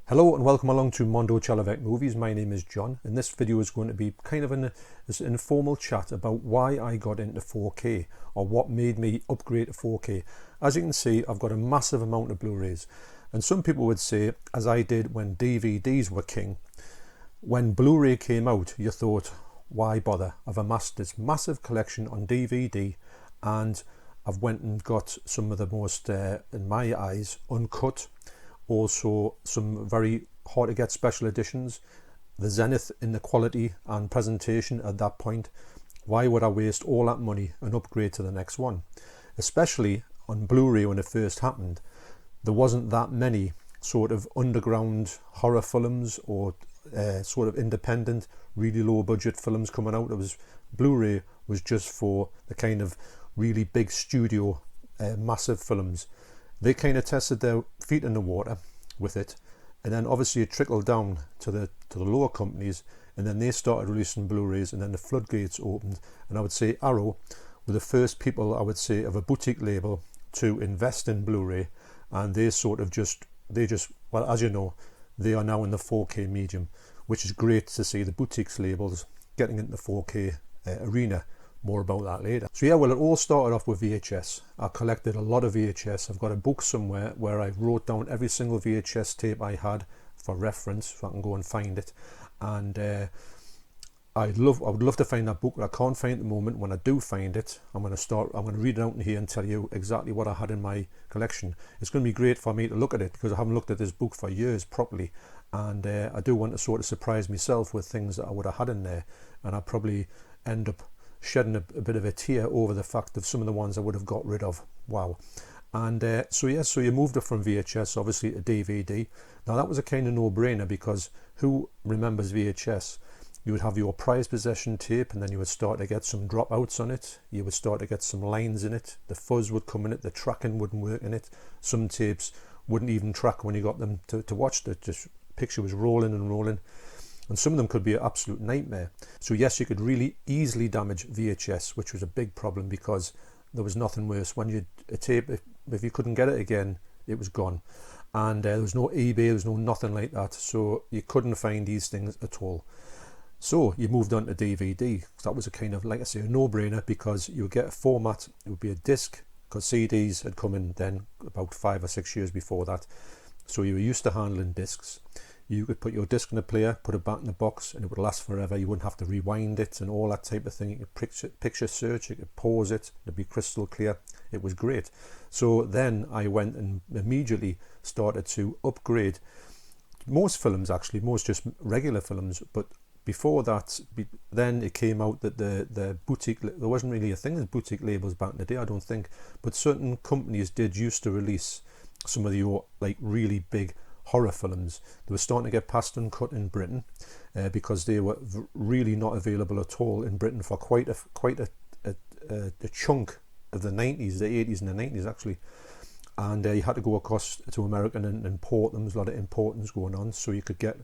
Hello and welcome along to Mondo Chalavec Movies. My name is John and this video is going to be kind of an informal chat about why I got into 4K or what made me upgrade to 4K. As you can see, I've got a massive amount of Blu-rays, and some people would say, as I did when DVDs were king, when Blu-ray came out you thought, why bother? I've amassed this massive collection on DVD and I've went and got some of the most, in my eyes, uncut, also some very hard to get special editions, the zenith in the quality and presentation at that point. Why would I waste all that money and upgrade to the next one? Especially on Blu-ray when it first happened, there wasn't that many sort of underground horror films or sort of independent, really low budget films coming out. It was Blu-ray was just for the kind of really big studio, massive films. They kind of tested their feet in the water with it, and then obviously it trickled down to the lower companies, and then they started releasing Blu-rays, and then the floodgates opened. And I would say Arrow were the first people, I would say, of a boutique label to invest in Blu-ray, and they just well, as you know, they are now in the 4K medium, which is great to see the boutiques labels getting into the 4K arena. More about that later. So yeah, well, it all started off with VHS. I collected a lot of VHS. I've got a book somewhere where I wrote down every single VHS tape I had for reference, if I can go and find it. And I would love to find that book, but I can't find it at the moment. When I do find it, I'm going to read it out in here and tell you exactly what I had in my collection. It's going to be great for me to look at it because I haven't looked at this book for years properly, and I do want to sort of surprise myself with things that I would have had in there, and I'll probably end up shedding a bit of a tear over the fact of some of the ones I would have got rid of. Wow. And so you moved up from VHS obviously to DVD. Now that was a kind of no-brainer, because who remembers VHS? You would have your prized possession tape, and then you would start to get some dropouts on it. You would start to get some lines in it. The fuzz would come in it. The tracking wouldn't work in it. Some tapes wouldn't even track when you got them to watch. The just picture was rolling and rolling. And some of them could be an absolute nightmare. So yes, you could really easily damage VHS, which was a big problem because there was nothing worse. When a tape, if you couldn't get it again, it was gone. And there was no eBay, there was no nothing like that. So you couldn't find these things at all. So you moved on to DVD. That was a kind of, like I say, a no-brainer, because you would get a format. It would be a disc, because CDs had come in then about 5 or 6 years before that. So you were used to handling discs. You could put your disc in a player, put it back in the box, and it would last forever. You wouldn't have to rewind it and all that type of thing. You could picture search, you could pause it, it'd be crystal clear. It was great. So then I went and immediately started to upgrade most films, actually, most just regular films. But before that, then it came out that the boutique, there wasn't really a thing as boutique labels back in the day, I don't think. But certain companies did used to release some of your like really big horror films. They were starting to get passed uncut in Britain because they were really not available at all in Britain for quite a chunk of the 90s, the 80s and the 90s actually. And you had to go across to America and import them. There's a lot of importance going on, so you could get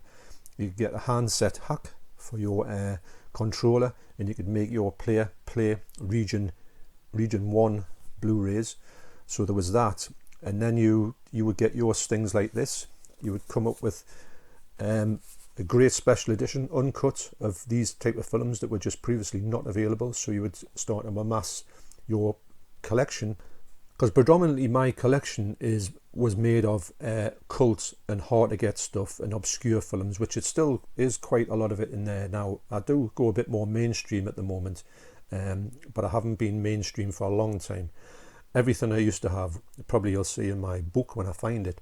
a handset hack for your controller, and you could make your player play region 1 Blu-rays. So there was that, and then you would get your things like this. You would come up with a great special edition uncut of these type of films that were just previously not available. So you would start to amass your collection, because predominantly my collection was made of cult and hard to get stuff and obscure films, which it still is quite a lot of it in there now. I do go a bit more mainstream at the moment, but I haven't been mainstream for a long time. Everything I used to have, probably you'll see in my book when I find it,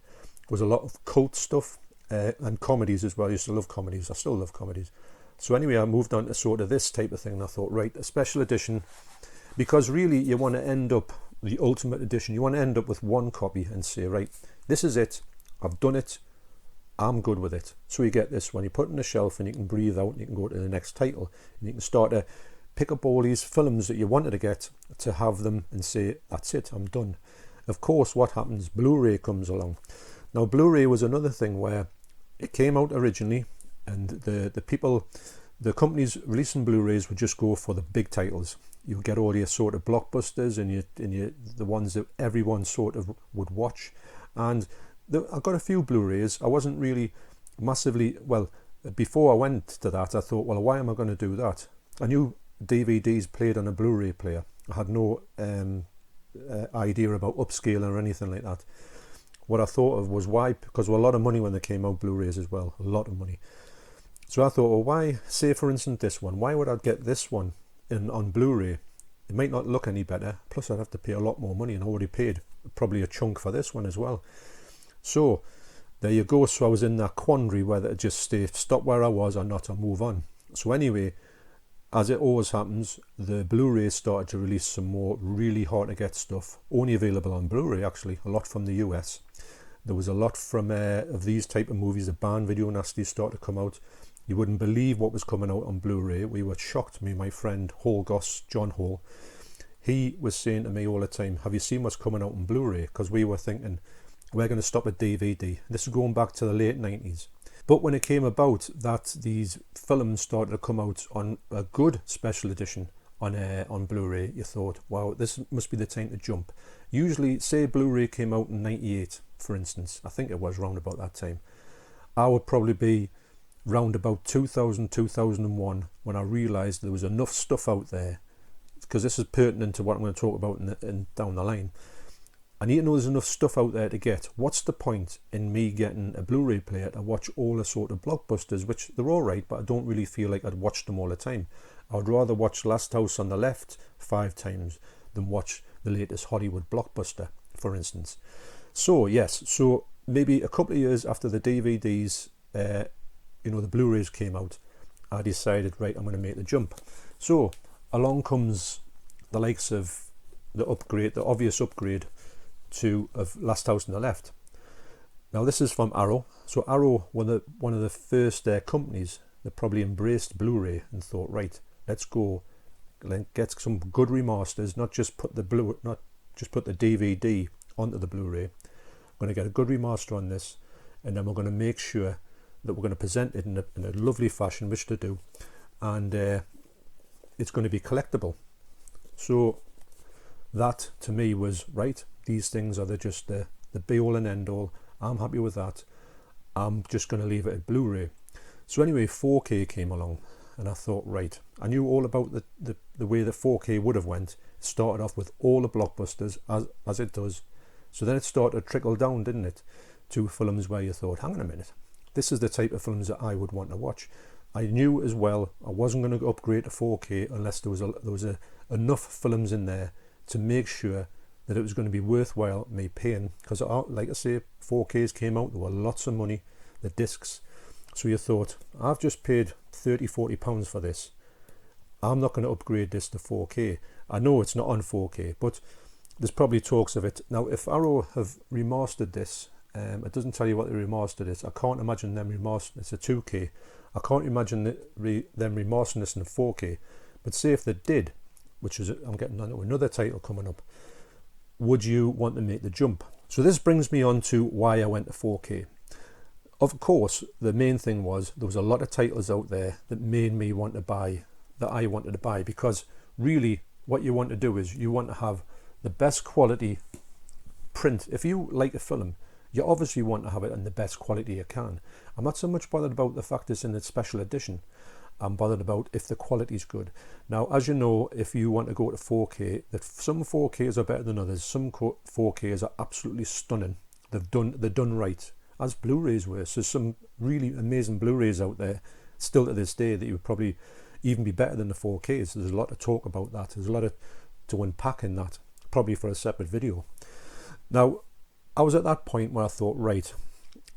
was a lot of cult stuff and comedies as well. I used to love comedies. I still love comedies. So anyway, I moved on to sort of this type of thing, and I thought, right, a special edition, because really you want to end up, the ultimate edition, you want to end up with one copy and say, right, this is it, I've done it, I'm good with it. So you get this one, you put it on the shelf and you can breathe out and you can go to the next title, and you can start to pick up all these films that you wanted to get, to have them and say, that's it, I'm done. Of course, what happens? Blu-ray comes along. Now, Blu-ray was another thing where it came out originally, and the companies releasing Blu-rays would just go for the big titles. You would get all your sort of blockbusters and the ones that everyone sort of would watch. And I got a few Blu-rays. I wasn't really massively, well, before I went to that, I thought, well, why am I going to do that? I knew DVDs played on a Blu-ray player. I had no idea about upscaling or anything like that. What I thought of was why, because there was a lot of money when they came out, Blu-rays as well, a lot of money. So I thought, well, why, say for instance this one, why would I get this one on Blu-ray? It might not look any better, plus I'd have to pay a lot more money, and I already paid probably a chunk for this one as well. So there you go. So I was in that quandary whether to just stop where I was or not, or move on. So anyway, as it always happens, the Blu-ray started to release some more really hard to get stuff, only available on Blu-ray actually, a lot from the US. There was a lot from of these type of movies. The Band Video Nasties started to come out. You wouldn't believe what was coming out on Blu-ray. We were shocked, me and my friend Hall Goss, John Hall. He was saying to me all the time, have you seen what's coming out on Blu-ray? Because we were thinking, we're going to stop at DVD. This is going back to the late 90s. But when it came about that these films started to come out on a good special edition on Blu-ray, you thought, wow, this must be the time to jump. Usually, say Blu-ray came out in 98, for instance. I think it was round about that time. I would probably be round about 2000, 2001 when I realised there was enough stuff out there, because this is pertinent to what I'm going to talk about in down the line. I need to know there's enough stuff out there to get. What's the point in me getting a Blu-ray player to watch all the sort of blockbusters, which they're all right, but I don't really feel like I'd watch them all the time. I would rather watch Last House on the Left 5 times than watch the latest Hollywood blockbuster, for instance. So yes, so maybe a couple of years after the DVDs, the Blu-rays came out, I decided, right, I'm going to make the jump. So along comes the likes of the obvious upgrade of Last House on the Left. Now this is from Arrow. So Arrow, one of the first companies that probably embraced Blu-ray and thought, right, let's go, get some good remasters, not just put the DVD onto the Blu-ray. We're going to get a good remaster on this, and then we're going to make sure that we're going to present it in a lovely fashion, which to do, and it's going to be collectible. So that to me was right. These things are just the be all and end all. I'm happy with that. I'm just going to leave it at Blu-ray. So anyway, 4K came along, and I thought, right, I knew all about the way that 4K would have went. It started off with all the blockbusters as it does. So then it started to trickle down, didn't it, to films where you thought, hang on a minute, this is the type of films that I would want to watch. I knew as well I wasn't going to upgrade to 4K unless there was enough films in there to make sure that it was going to be worthwhile me paying, because like I say, 4Ks came out, there were lots of money, the discs. So you thought, I've just paid £30-40 for this, I'm not going to upgrade this to 4K. I know it's not on 4K, but there's probably talks of it. Now if Arrow have remastered this, it doesn't tell you what they remastered it. I can't imagine them remastering. It's a 2K. I can't imagine them remastering this in a 4K. But say if they did, which is, I'm getting on to another title coming up, would you want to make the jump? So this brings me on to why I went to 4K. Of course, the main thing was there was a lot of titles out there that made me want to buy, that I wanted to buy, because really what you want to do is you want to have the best quality print. If you like a film, you obviously want to have it in the best quality you can. I'm not so much bothered about the fact it's in its special edition. I'm bothered about if the quality is good. Now, as you know, if you want to go to 4K, that some 4Ks are better than others. Some 4Ks are absolutely stunning. They're done right, as Blu-rays were. So some really amazing Blu-rays out there still to this day that you would probably even be better than the 4Ks. There's a lot to talk about that. There's a lot to unpack in that, probably for a separate video. Now, I was at that point where I thought, right,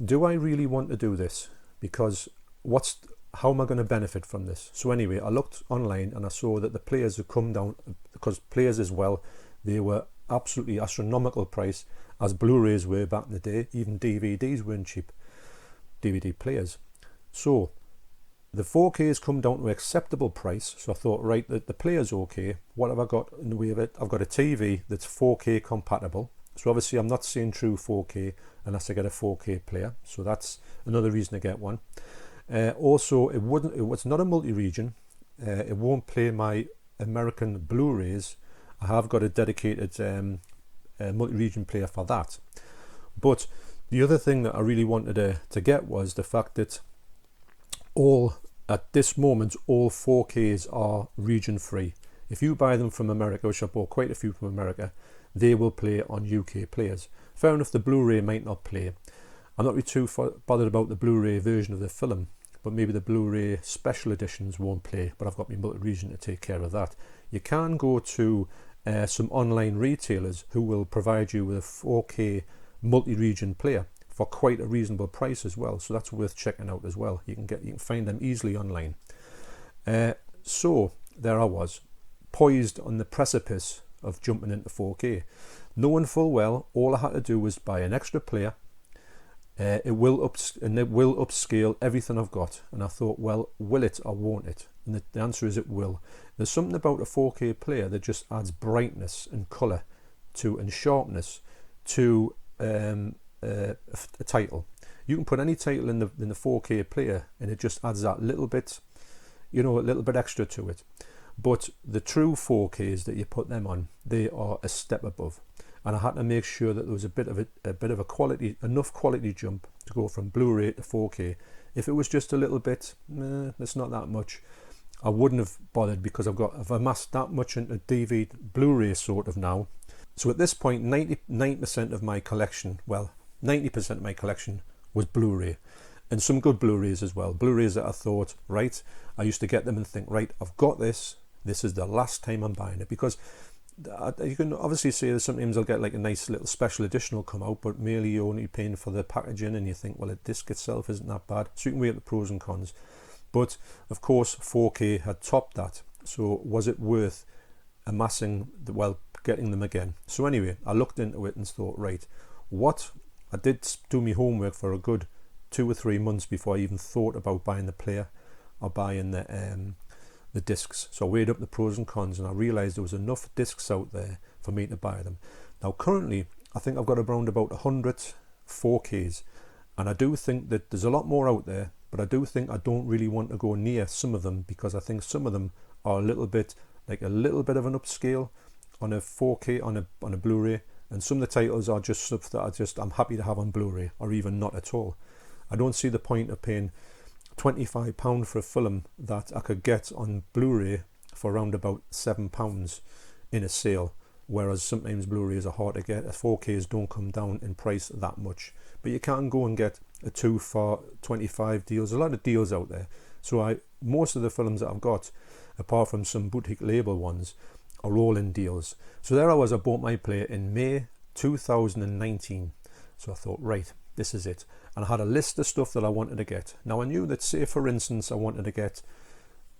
do I really want to do this? Because how am I going to benefit from this? So anyway, I looked online and I saw that the players had come down, because players as well, they were absolutely astronomical price, as Blu-rays were back in the day. Even DVDs weren't cheap, DVD players. So the 4Ks come down to acceptable price. So I thought, right, the player's okay. What have I got in the way of it? I've got a TV that's 4K compatible. So obviously I'm not seeing true 4K unless I get a 4K player. So that's another reason to get one. Also, it was not a multi-region. It won't play my American Blu-rays. I have got a dedicated multi-region player for that. But The other thing that I really wanted to get was the fact that at this moment, all 4Ks are region free. If you buy them from America, which I bought quite a few from America, they will play on UK players. Fair enough, the Blu-ray might not play. I'm not really too bothered about the Blu-ray version of the film, but maybe the Blu-ray special editions won't play, but I've got my multi-region to take care of that. You can go to some online retailers who will provide you with a 4K multi-region player for quite a reasonable price as well, so that's worth checking out as well. You can find them easily online. So there I was, poised on the precipice of jumping into 4K, knowing full well all I had to do was buy an extra player. It will upscale everything I've got, and I thought, well, will it or won't it? And the answer is it will. There's something about a 4K player that just adds brightness and colour to and sharpness to a title. You can put any title in the 4K player, and it just adds that little bit, a little bit extra to it. But the true 4Ks that you put them on, they are a step above. And I had to make sure that there was a bit of a enough quality jump to go from Blu-ray to 4K. If it was just a little bit, it's not that much, I wouldn't have bothered, because I've amassed that much into DVD, Blu-ray sort of now. So at this point, 99% of my collection, well, 90% of my collection was Blu-ray, and some good Blu-rays as well. Blu-rays that I thought, right, I used to get them and think, right, I've got this. This is the last time I'm buying it, because you can obviously say that sometimes I'll get like a nice little special edition will come out, but merely you're only paying for the packaging, and you think, well, the disc itself isn't that bad. So you can weigh up the pros and cons. But of course, 4K had topped that. So was it worth amassing, getting them again? So anyway, I looked into it and thought, right, I did do my homework for a good 2 or 3 months before I even thought about buying the player or buying the discs. So I weighed up the pros and cons, and I realised there was enough discs out there for me to buy them. Now currently, I think I've got around about 100 4Ks, and I do think that there's a lot more out there, but I do think I don't really want to go near some of them, because I think some of them are a little bit of an upscale on a 4K on a Blu-ray, and some of the titles are just stuff that I'm happy to have on Blu-ray, or even not at all. I don't see the point of paying £25 for a film that I could get on Blu-ray for around about £7 in a sale, whereas sometimes Blu-rays are hard to get. 4Ks don't come down in price that much, but you can go and get a 2 for 25 deals. A lot of deals out there. So most of the films that I've got, apart from some boutique label ones, are all in deals. So there I was, I bought my player in May 2019. So I thought, right, this is it. And I had a list of stuff that I wanted to get. Now I knew that, say for instance, I wanted to get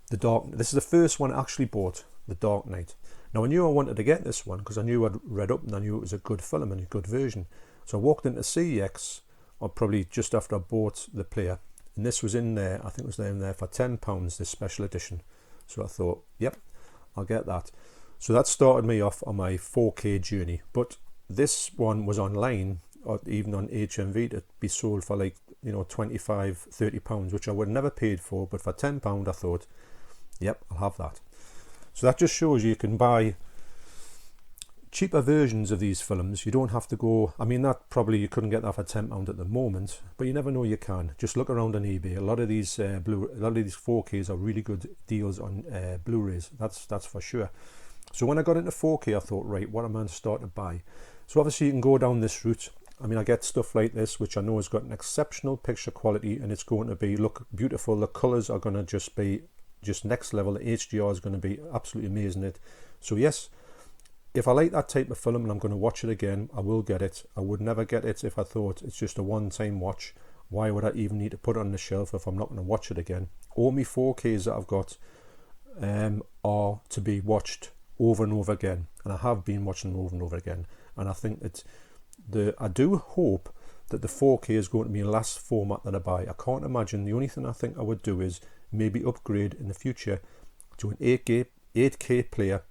this is the first one I actually bought, The Dark Knight. Now I knew I wanted to get this one because I knew I'd read up and I knew it was a good film and a good version. So I walked into CEX, or probably just after I bought the player, and this was in there, I think it was in there for £10, this special edition. So I thought, yep, I'll get that. So that started me off on my 4K journey. But this one was online, or even on HMV, to be sold for like, £25-30, which I would have never paid for, but for £10 I thought, yep, I'll have that. So that just shows you can buy cheaper versions of these films. You don't have to go, that probably you couldn't get that for £10 at the moment, but you never know, you can. Just look around on eBay. A lot of these 4Ks are really good deals on Blu-rays, that's for sure. So when I got into 4K, I thought, right, what am I going to start to buy? So obviously you can go down this route. I get stuff like this, which I know has got an exceptional picture quality, and it's going to look beautiful. The colours are going to just be next level. The HDR is going to be absolutely amazing. So yes, if I like that type of film and I'm going to watch it again, I will get it. I would never get it if I thought it's just a one-time watch. Why would I even need to put it on the shelf if I'm not going to watch it again? All my 4Ks that I've got are to be watched over and over again, and I have been watching them over and over again. And I think that I do hope that the 4K is going to be the last format that I buy. I can't imagine. The only thing I think I would do is maybe upgrade in the future to an 8K player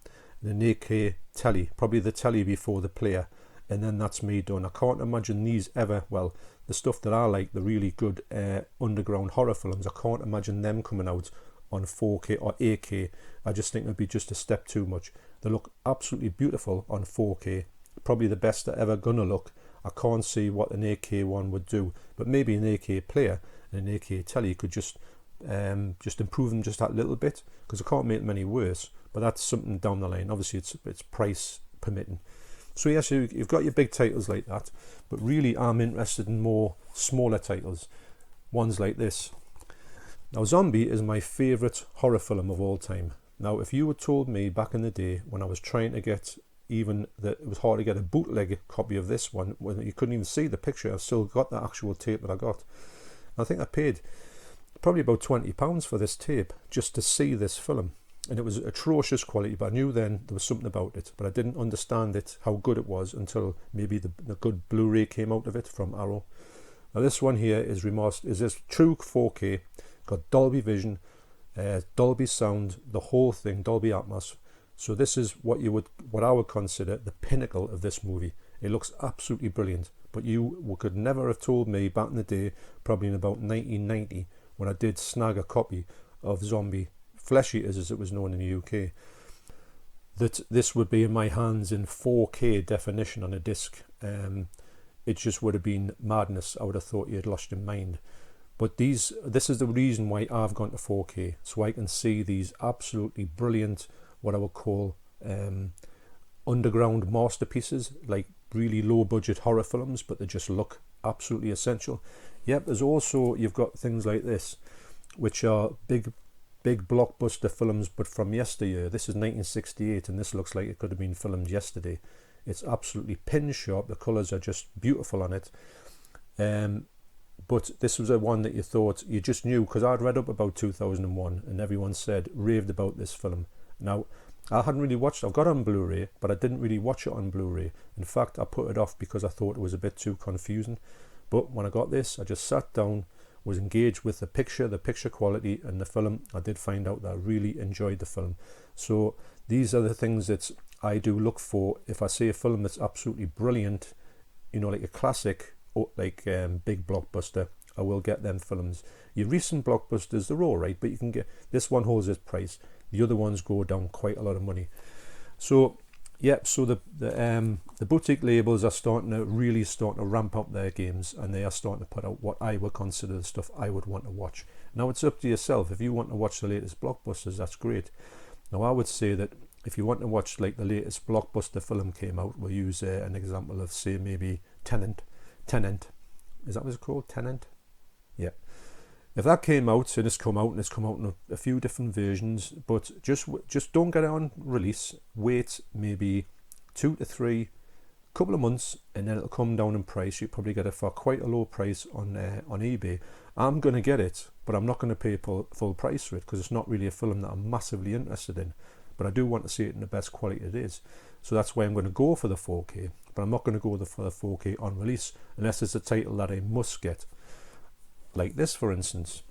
and an 8K telly, probably the telly before the player, and then that's me done. I can't imagine these ever, well, the stuff that I like, the really good underground horror films, I can't imagine them coming out on 4K or 8K. I just think it would be just a step too much. They look absolutely beautiful on 4K, probably the best they're ever gonna look I can't see what an 8K one would do, but maybe an 8K player and an 8K telly could just improve them just that little bit, because I can't make them any worse. But that's something down the line. Obviously, it's price permitting. So yes, you've got your big titles like that, but really I'm interested in more smaller titles, ones like this. Now, Zombie is my favourite horror film of all time. Now, if you had told me back in the day when I was trying to get, even that it was hard to get a bootleg copy of this one, when you couldn't even see the picture, I've still got the actual tape that I got. I think I paid probably about £20 for this tape just to see this film. And it was atrocious quality, but I knew then there was something about it, but I didn't understand it, how good it was, until maybe the good Blu-ray came out of it from Arrow. Now this one here is remastered, is this true 4K, got Dolby Vision, Dolby Sound, the whole thing, Dolby Atmos. So this is what I would consider the pinnacle of this movie. It looks absolutely brilliant, but you could never have told me back in the day, probably in about 1990, when I did snag a copy of Zombie, Flesh Eaters as it was known in the UK, that this would be in my hands in 4K definition on a disc. It just would have been madness. I would have thought you had lost your mind. But this is the reason why I've gone to 4K, so I can see these absolutely brilliant, what I would call underground masterpieces, like really low budget horror films, but they just look absolutely essential. Yep, there's also, you've got things like this, which are big blockbuster films, but from yesteryear. This is 1968, and this looks like it could have been filmed yesterday. It's absolutely pin sharp. The colours are just beautiful on it. But this was a one that you thought, you just knew, because I'd read up about 2001, and everyone raved about this film. Now, I hadn't really watched, I've got it on Blu-ray, but I didn't really watch it on Blu-ray. In fact, I put it off because I thought it was a bit too confusing. But when I got this, I just sat down, was engaged with the picture quality and the film. I did find out that I really enjoyed the film. So these are the things that I do look for. If I see a film that's absolutely brilliant, you know, like a classic, like big blockbuster, I will get them films. Your recent blockbusters, they're all right, but you can get, this one holds its price. The other ones go down quite a lot of money. So yep, so the boutique labels are really starting to ramp up their games, and they are starting to put out what I would consider the stuff I would want to watch. Now it's up to yourself. If you want to watch the latest blockbusters, that's great. Now I would say that if you want to watch like the latest blockbuster film came out, we'll use an example of, say, maybe Tenant. Is that what it's called? Tenant? Yeah. If that came out, and it's come out in a few different versions, but just don't get it on release. Wait maybe 2 to 3 couple of months, and then it'll come down in price. You probably get it for quite a low price on eBay. I'm going to get it, but I'm not going to pay full price for it, because it's not really a film that I'm massively interested in. But I do want to see it in the best quality it is. So that's why I'm going to go for the 4K, but I'm not going to go for the 4K on release unless it's a title that I must get. Like this, for instance.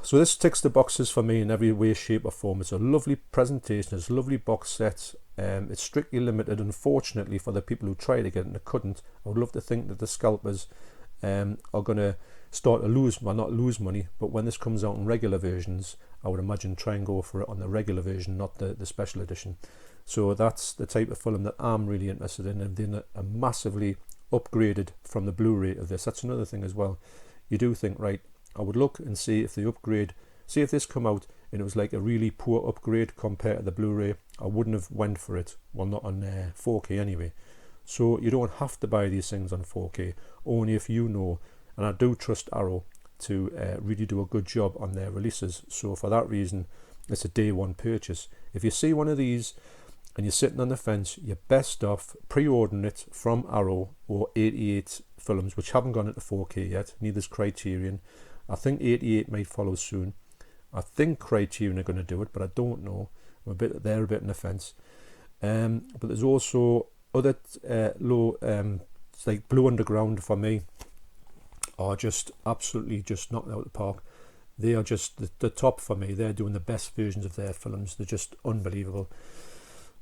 So this ticks the boxes for me in every way, shape or form. It's a lovely presentation, it's a lovely box set. It's strictly limited, unfortunately, for the people who tried to get it and couldn't. I would love to think that the scalpers are going to start to not lose money, but when this comes out in regular versions, I would imagine try and go for it on the regular version, not the special edition. So that's the type of film that I'm really interested in, and then a massively upgraded from the Blu-ray of this. That's another thing as well. You do think, right, I would look and see if they upgrade, see if this come out and it was like a really poor upgrade compared to the Blu-ray, I wouldn't have went for it. Well, not on 4K anyway. So you don't have to buy these things on 4K, only if you know, and I do trust Arrow to really do a good job on their releases. So for that reason, it's a day one purchase. If you see one of these and you're sitting on the fence, you're best off pre-ordering it from Arrow or 88 Films, which haven't gone into 4K yet. Neither's Criterion. I think 88 might follow soon. I think Criterion are going to do it, but I don't know. They're a bit on the fence. But there's also other it's like Blue Underground for me are just absolutely just knocked out of the park. They are just the top for me. They're doing the best versions of their films. They're just unbelievable.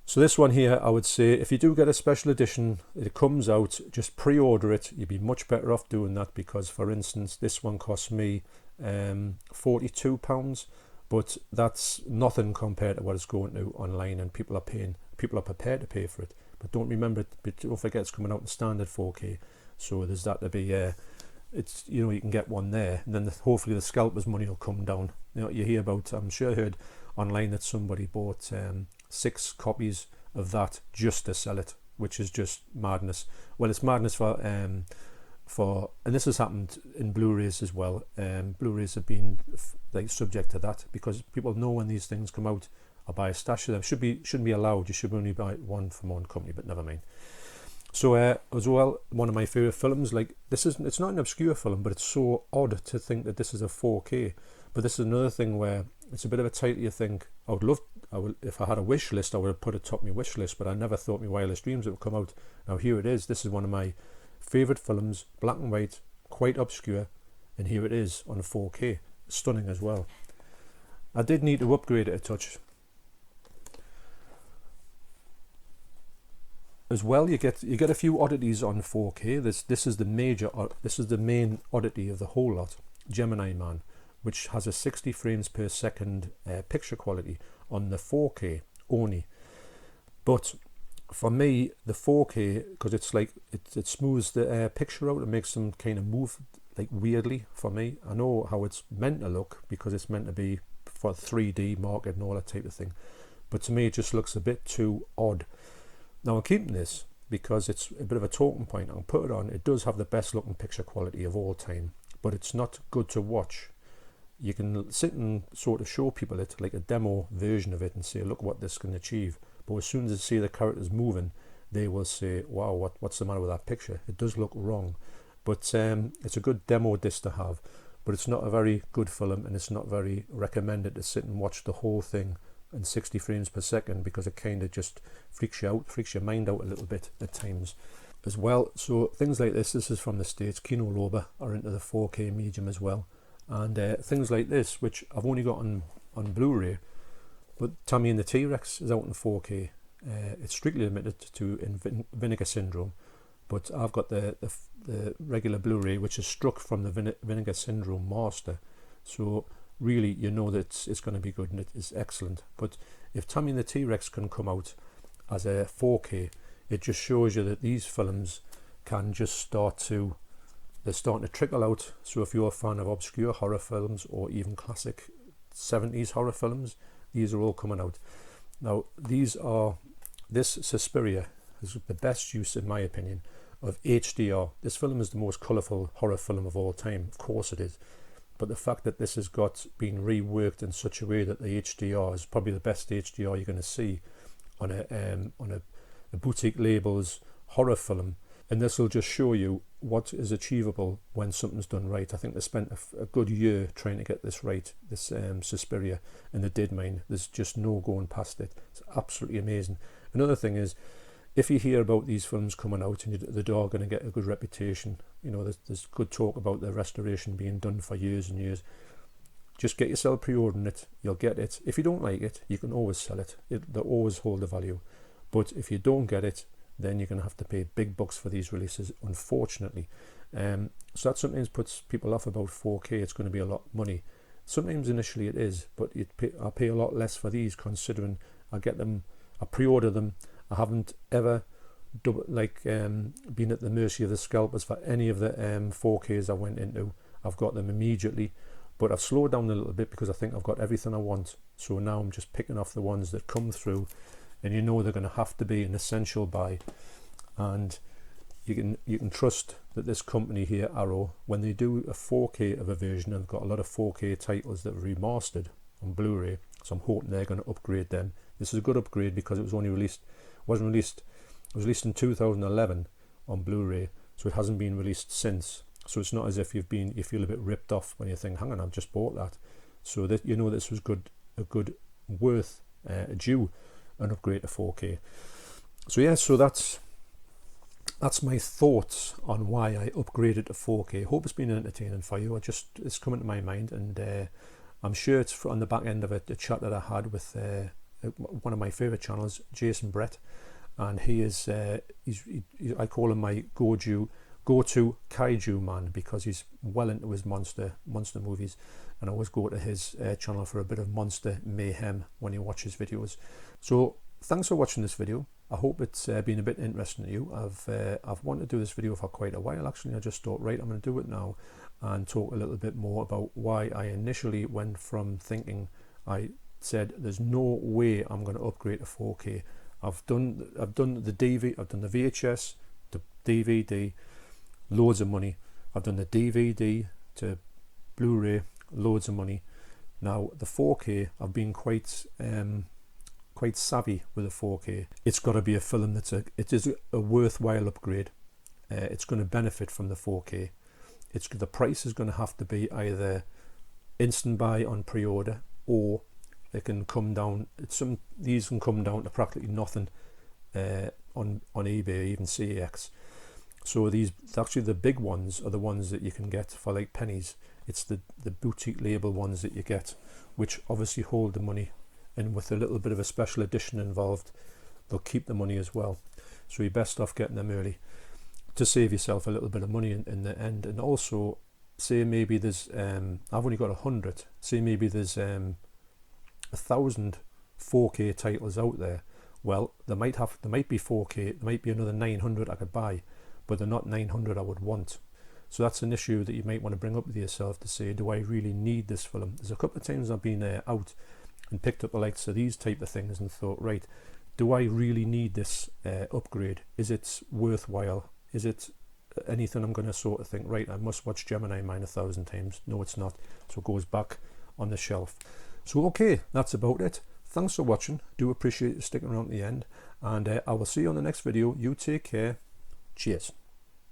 So this one here, I would say, if you do get a special edition, it comes out, just pre-order it. You'd be much better off doing that, because, for instance, this one cost me £42, but that's nothing compared to what it's going to online, and people are prepared to pay for it. but don't forget it's coming out in standard 4K, so there's that to be it's, you know, you can get one there, and then hopefully the scalper's money will come down. You know, you hear about, I'm sure I heard online that somebody bought 6 copies of that just to sell it, which is just madness. Well, it's madness for and this has happened in Blu-rays as well. Blu-rays have been like subject to that, because people know when these things come out, I'll buy a stash of them. Shouldn't be allowed. You should only buy one from one company, but never mind. So as well, one of my favourite films, like it's not an obscure film, but it's so odd to think that this is a 4K. But this is another thing where it's a bit of a title. You think, if I had a wish list, I would have put it top my wish list, but I never thought my wildest dreams it would come out. Now here it is. This is one of my favourite films, black and white, quite obscure, and here it is on 4K, stunning as well. I did need to upgrade it a touch. As well, you get a few oddities on 4K. This is the main oddity of the whole lot, Gemini Man, which has a 60 frames per second picture quality on the 4K only. But for me, the 4K, because it's like it smooths the picture out and makes them kind of move like weirdly for me. I know how it's meant to look, because it's meant to be for 3D market and all that type of thing, but to me it just looks a bit too odd. Now I'm keeping this because it's a bit of a talking point. I'll put it on. It does have the best looking picture quality of all time, but it's not good to watch. You can sit and sort of show people it, like a demo version of it, and say, look what this can achieve. But as soon as they see the characters moving, they will say, wow, what's the matter with that picture? It does look wrong. But it's a good demo disc to have, but it's not a very good film, and it's not very recommended to sit and watch the whole thing in 60 frames per second, because it kind of just freaks you out, freaks your mind out a little bit at times as well. So things like this is from the States. Kino Lorber are into the 4K medium as well, and things like this, which I've only got on Blu-ray, but Tammy and the T-Rex is out in 4K. It's strictly limited to Vinegar Syndrome, but I've got the regular Blu-ray, which is struck from the Vinegar Syndrome master, so really you know that it's going to be good, and it is excellent. But if Tammy and the T-Rex can come out as a 4K, it just shows you that these films can just they're starting to trickle out. So if you're a fan of obscure horror films or even classic 70s horror films, these are all coming out. Now this Suspiria is the best use, in my opinion, of HDR. This film is the most colourful horror film of all time, of course it is. But the fact that this has been reworked in such a way that the HDR is probably the best HDR you're going to see on a boutique label's horror film, and this will just show you what is achievable when something's done right. I think they spent a good year trying to get this right, this Suspiria, and they did, mine. There's just no going past it. It's absolutely amazing. Another thing is, if you hear about these films coming out and the are going to get a good reputation, you know, there's good talk about the restoration being done for years and years, just get yourself pre-ordering it. You'll get it. If you don't like it, you can always sell it. They'll always hold the value. But if you don't get it, then you're going to have to pay big bucks for these releases, unfortunately. So that sometimes puts people off about 4K. It's going to be a lot of money. Sometimes initially it is, but I pay a lot less for these, considering I pre-order them. I haven't ever been at the mercy of the scalpers for any of the 4Ks I went into. I've got them immediately, but I've slowed down a little bit because I think I've got everything I want. So now I'm just picking off the ones that come through, and you know they're going to have to be an essential buy. And you can trust that this company here, Arrow, when they do a 4K of a version, and they've got a lot of 4K titles that are remastered on Blu-ray, so I'm hoping they're going to upgrade them. This is a good upgrade because it was released in 2011 on Blu-ray, so it hasn't been released since. So it's not as if you feel a bit ripped off when you think, hang on, I've just bought that. So that you know this was due an upgrade to 4K. So yeah, so that's my thoughts on why I upgraded to 4K. Hope it's been entertaining for you. It's coming to my mind, and I'm sure it's on the back end of a chat that I had with one of my favourite channels, Jason Brett, and he is I call him my go-to kaiju man, because he's well into his monster movies, and I always go to his channel for a bit of monster mayhem when he watches videos. So thanks for watching this video. I hope it's been a bit interesting to you. I've wanted to do this video for quite a while actually. I just thought, right, I'm going to do it now and talk a little bit more about why I initially went from thinking, I said there's no way I'm going to upgrade to 4K. I've done the DV, I've done the VHS, the DVD, loads of money. I've done the DVD to Blu-ray, loads of money. Now the 4K, I've been quite savvy with the 4K. It's got to be a film it is a worthwhile upgrade. It's going to benefit from the 4K. The price is going to have to be either instant buy on pre-order, or it can come down. These can come down to practically nothing on eBay, even CEX. So these, actually the big ones are the ones that you can get for like pennies. It's the boutique label ones that you get, which obviously hold the money, and with a little bit of a special edition involved, they'll keep the money as well. So you're best off getting them early to save yourself a little bit of money in the end. And also, say maybe there's I've only got 100. Say maybe there's 1,000 4K titles out there. Well, there might be 4K. There might be another 900 I could buy, but they're not 900 I would want. So that's an issue that you might want to bring up with yourself to say, do I really need this film? There's a couple of times I've been out and picked up the likes of these type of things and thought, right, do I really need this upgrade? Is it worthwhile? Is it anything I'm going to sort of think, right, I must watch Gemini mine 1,000 times? No, it's not. So it goes back on the shelf. So okay, that's about it. Thanks for watching. Do appreciate you sticking around to the end, and I will see you on the next video. You take care. Cheers.